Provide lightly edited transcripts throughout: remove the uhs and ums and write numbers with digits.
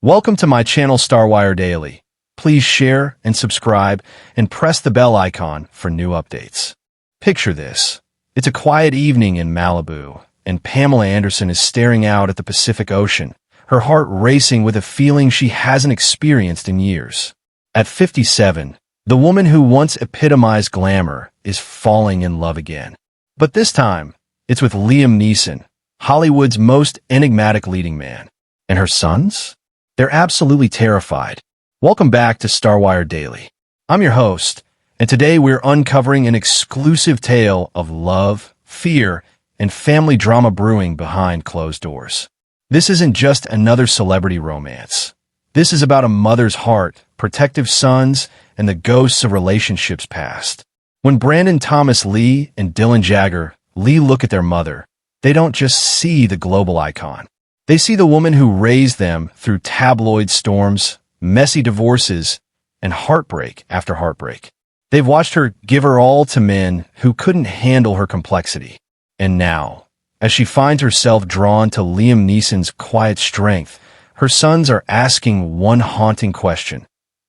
Welcome to my channel Starwire Daily. Please share and subscribe and press the bell icon for new updates. Picture this. It's a quiet evening in Malibu, and Pamela Anderson is staring out at the Pacific Ocean, her heart racing with a feeling she hasn't experienced in years. At 57, the woman who once epitomized glamour is falling in love again. But this time, it's with Liam Neeson, Hollywood's most enigmatic leading man. And her sons? They're absolutely terrified. Welcome back to Starwire Daily. I'm your host, and today we're uncovering an exclusive tale of love, fear, and family drama brewing behind closed doors. This isn't just another celebrity romance. This is about a mother's heart, protective sons, and the ghosts of relationships past. When Brandon Thomas Lee and Dylan Jagger Lee look at their mother, they don't just see the global icon. They see the woman who raised them through tabloid storms, messy divorces, and heartbreak after heartbreak. They've watched her give her all to men who couldn't handle her complexity. And now, as she finds herself drawn to Liam Neeson's quiet strength, her sons are asking one haunting question.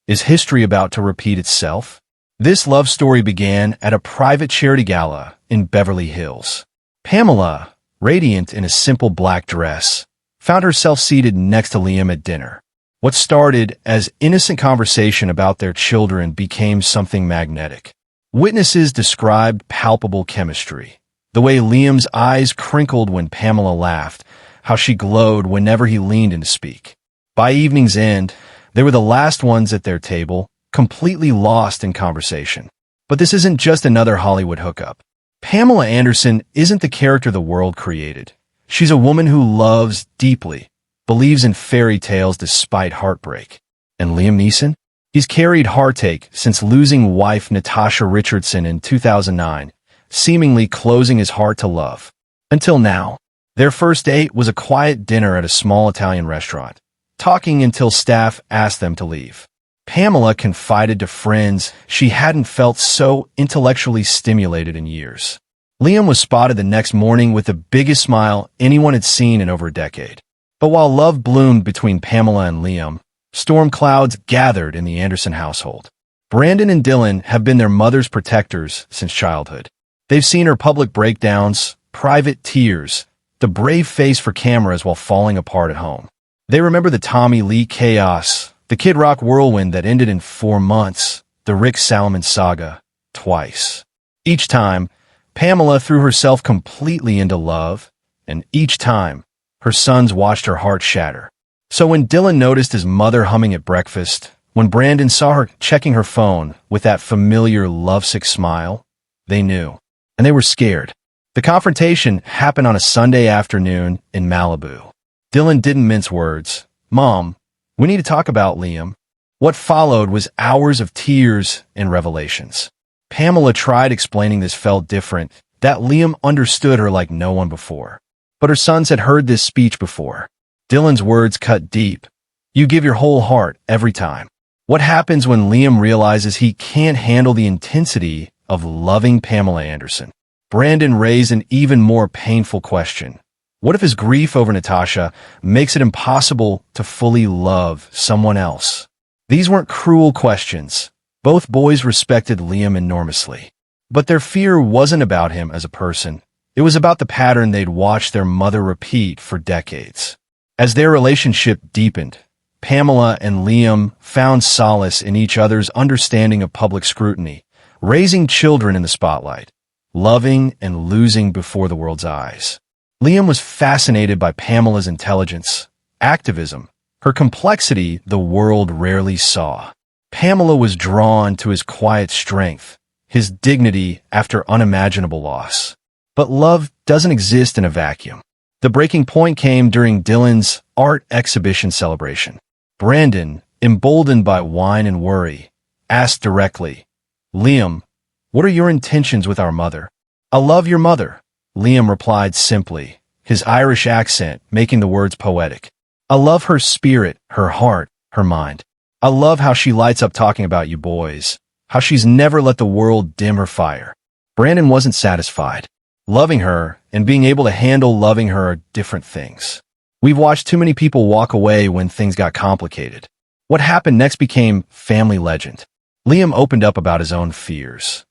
Is history about to repeat itself? This love story began at a private charity gala in Beverly Hills. Pamela, radiant in a simple black dress, found herself seated next to Liam at dinner. What started as innocent conversation about their children became something magnetic. Witnesses described palpable chemistry. The way Liam's eyes crinkled when Pamela laughed, how she glowed whenever he leaned in to speak. By evening's end, they were the last ones at their table, completely lost in conversation. But this isn't just another Hollywood hookup. Pamela Anderson isn't the character the world created. She's a woman who loves deeply, believes in fairy tales despite heartbreak. And Liam Neeson? He's carried heartache since losing wife Natasha Richardson in 2009, seemingly closing his heart to love. Until now, their first date was a quiet dinner at a small Italian restaurant, talking until staff asked them to leave. Pamela confided to friends she hadn't felt so intellectually stimulated in years. Liam was spotted the next morning with the biggest smile anyone had seen in over a decade. But while love bloomed between Pamela and Liam, storm clouds gathered in the Anderson household. Brandon and Dylan have been their mother's protectors since childhood. They've seen her public breakdowns, private tears, the brave face for cameras while falling apart at home. They remember the Tommy Lee chaos, the Kid Rock whirlwind that ended in 4 months, the Rick Salomon saga, twice. Each time, Pamela threw herself completely into love, and each time, her sons watched her heart shatter. So when Dylan noticed his mother humming at breakfast, when Brandon saw her checking her phone with that familiar lovesick smile, they knew, and they were scared. The confrontation happened on a Sunday afternoon in Malibu. Dylan didn't mince words. "Mom, we need to talk about Liam." What followed was hours of tears and revelations. Pamela tried explaining this felt different, that Liam understood her like no one before. But her sons had heard this speech before. Dylan's words cut deep. "You give your whole heart every time." What happens when Liam realizes he can't handle the intensity of loving Pamela Anderson? Brandon raised an even more painful question. What if his grief over Natasha makes it impossible to fully love someone else? These weren't cruel questions. Both boys respected Liam enormously. But their fear wasn't about him as a person. It was about the pattern they'd watched their mother repeat for decades. As their relationship deepened, Pamela and Liam found solace in each other's understanding of public scrutiny, raising children in the spotlight, loving and losing before the world's eyes. Liam was fascinated by Pamela's intelligence, activism, her complexity the world rarely saw. Pamela was drawn to his quiet strength, his dignity after unimaginable loss. But love doesn't exist in a vacuum. The breaking point came during Dylan's art exhibition celebration. Brandon, emboldened by wine and worry, asked directly, "Liam, what are your intentions with our mother?" "I love your mother," Liam replied simply, his Irish accent making the words poetic. "I love her spirit, her heart, her mind. I love how she lights up talking about you boys, how she's never let the world dim her fire." Brandon wasn't satisfied. Loving her and being able to handle loving her are different things. We've watched too many people walk away when things got complicated. What happened next became family legend. Liam opened up about his own fears.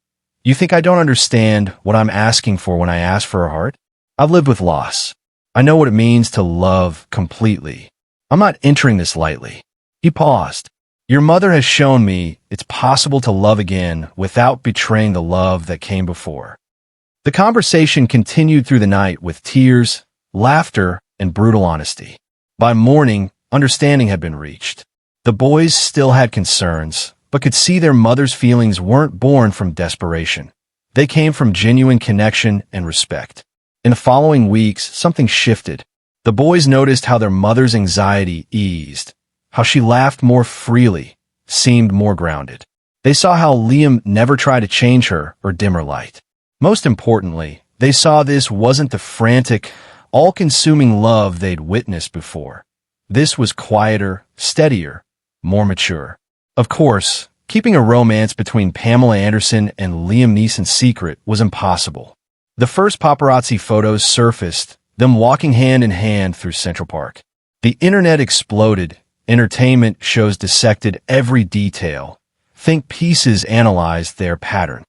You think I don't understand what I'm asking for when I ask for a heart? I've lived with loss. I know what it means to love completely. I'm not entering this lightly. He paused. Your mother has shown me it's possible to love again without betraying the love that came before. The conversation continued through the night with tears, laughter, and brutal honesty. By morning, understanding had been reached. The boys still had concerns, but could see their mother's feelings weren't born from desperation. They came from genuine connection and respect. In the following weeks, something shifted. The boys noticed how their mother's anxiety eased, how she laughed more freely, seemed more grounded. They saw how Liam never tried to change her or dim her light. Most importantly, they saw this wasn't the frantic, all-consuming love they'd witnessed before. This was quieter, steadier, more mature. Of course, keeping a romance between Pamela Anderson and Liam Neeson secret was impossible. The first paparazzi photos surfaced, them walking hand in hand through Central Park. The internet exploded. Entertainment shows dissected every detail. Think pieces analyzed their pattern.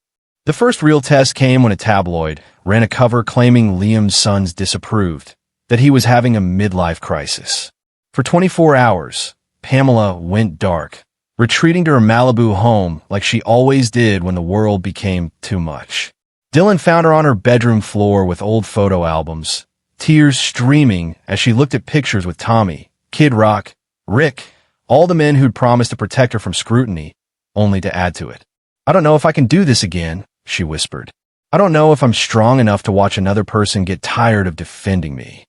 The first real test came when a tabloid ran a cover claiming Liam's sons disapproved, that he was having a midlife crisis. For 24 hours, Pamela went dark, retreating to her Malibu home like she always did when the world became too much. Dylan found her on her bedroom floor with old photo albums, tears streaming as she looked at pictures with Tommy, Kid Rock, Rick, all the men who'd promised to protect her from scrutiny, only to add to it. I don't know if I can do this again, she whispered. I don't know if I'm strong enough to watch another person get tired of defending me.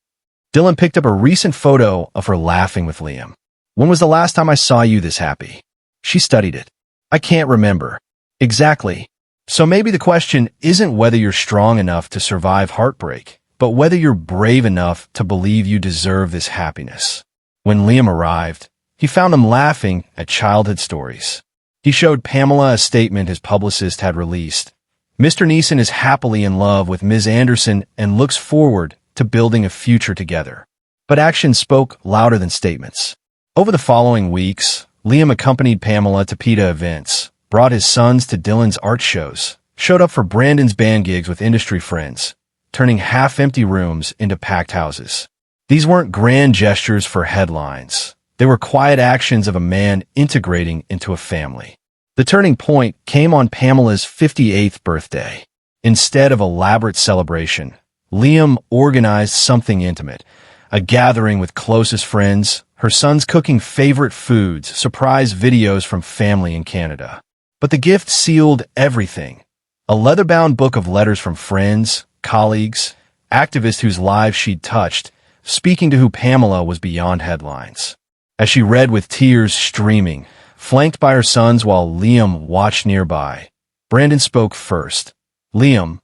Dylan picked up a recent photo of her laughing with Liam. When was the last time I saw you this happy? She studied it. I can't remember. Exactly. So maybe the question isn't whether you're strong enough to survive heartbreak, but whether you're brave enough to believe you deserve this happiness. When Liam arrived, he found them laughing at childhood stories. He showed Pamela a statement his publicist had released. Mr. Neeson is happily in love with Ms. Anderson and looks forward to building a future together. But actions spoke louder than statements. Over the following weeks, Liam accompanied Pamela to PETA events, brought his sons to Dylan's art shows, showed up for Brandon's band gigs with industry friends, turning half-empty rooms into packed houses. These weren't grand gestures for headlines. They were quiet actions of a man integrating into a family. The turning point came on Pamela's 58th birthday. Instead of elaborate celebration, Liam organized something intimate, a gathering with closest friends, her sons cooking favorite foods, surprise videos from family in Canada. But the gift sealed everything. A leather-bound book of letters from friends, colleagues, activists whose lives she'd touched, speaking to who Pamela was beyond headlines. As she read with tears streaming, flanked by her sons while Liam watched nearby, Brandon spoke first. Liam,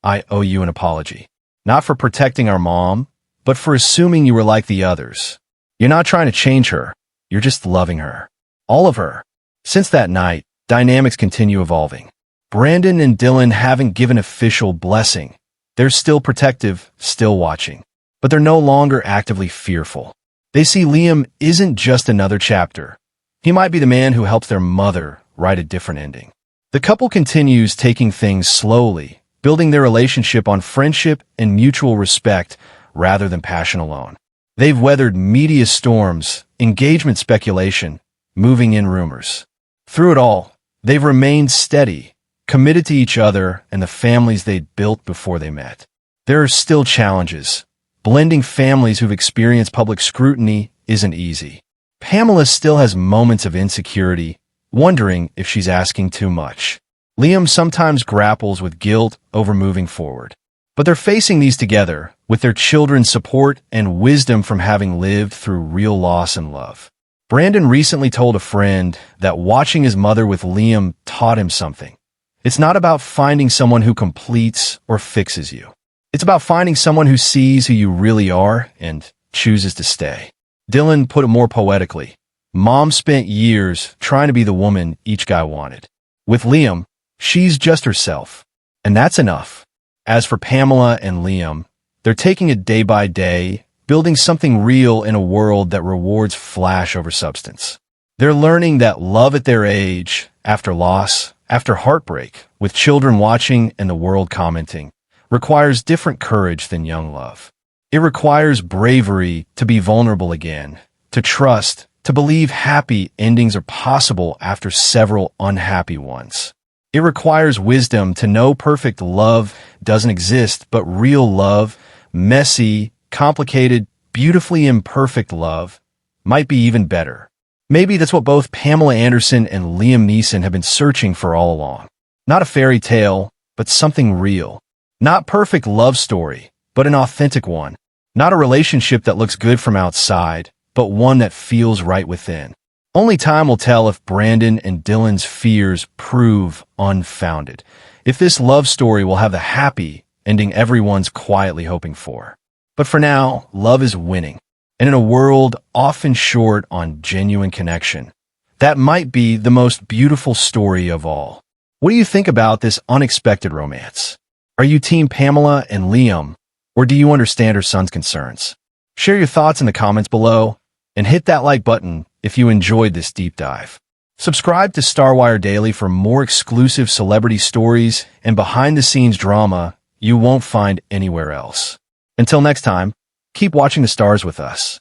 I owe you an apology. Not for protecting our mom, but for assuming you were like the others. You're not trying to change her. You're just loving her. All of her. Since that night, dynamics continue evolving. Brandon and Dylan haven't given official blessing. They're still protective, still watching. But they're no longer actively fearful. They see Liam isn't just another chapter. He might be the man who helps their mother write a different ending. The couple continues taking things slowly, building their relationship on friendship and mutual respect rather than passion alone. They've weathered media storms, engagement speculation, moving in rumors. Through it all, they've remained steady, committed to each other and the families they'd built before they met. There are still challenges. Blending families who've experienced public scrutiny isn't easy. Pamela still has moments of insecurity, wondering if she's asking too much. Liam sometimes grapples with guilt over moving forward. But they're facing these together, with their children's support and wisdom from having lived through real loss and love. Brandon recently told a friend that watching his mother with Liam taught him something. It's not about finding someone who completes or fixes you. It's about finding someone who sees who you really are and chooses to stay. Dylan put it more poetically. Mom spent years trying to be the woman each guy wanted. With Liam, she's just herself. And that's enough. As for Pamela and Liam, they're taking it day by day, building something real in a world that rewards flash over substance. They're learning that love at their age, after loss, after heartbreak, with children watching and the world commenting, requires different courage than young love. It requires bravery to be vulnerable again, to trust, to believe happy endings are possible after several unhappy ones. It requires wisdom to know perfect love doesn't exist, but real love, messy, complicated, beautifully imperfect love, might be even better. Maybe that's what both Pamela Anderson and Liam Neeson have been searching for all along. Not a fairy tale, but something real. Not perfect love story, but an authentic one. Not a relationship that looks good from outside, but one that feels right within. Only time will tell if Brandon and Dylan's fears prove unfounded. If this love story will have the happy ending everyone's quietly hoping for. But for now, love is winning. And in a world often short on genuine connection, that might be the most beautiful story of all. What do you think about this unexpected romance? Are you Team Pamela and Liam, or do you understand her son's concerns? Share your thoughts in the comments below, and hit that like button if you enjoyed this deep dive. Subscribe to StarWire Daily for more exclusive celebrity stories and behind-the-scenes drama you won't find anywhere else. Until next time, keep watching the stars with us.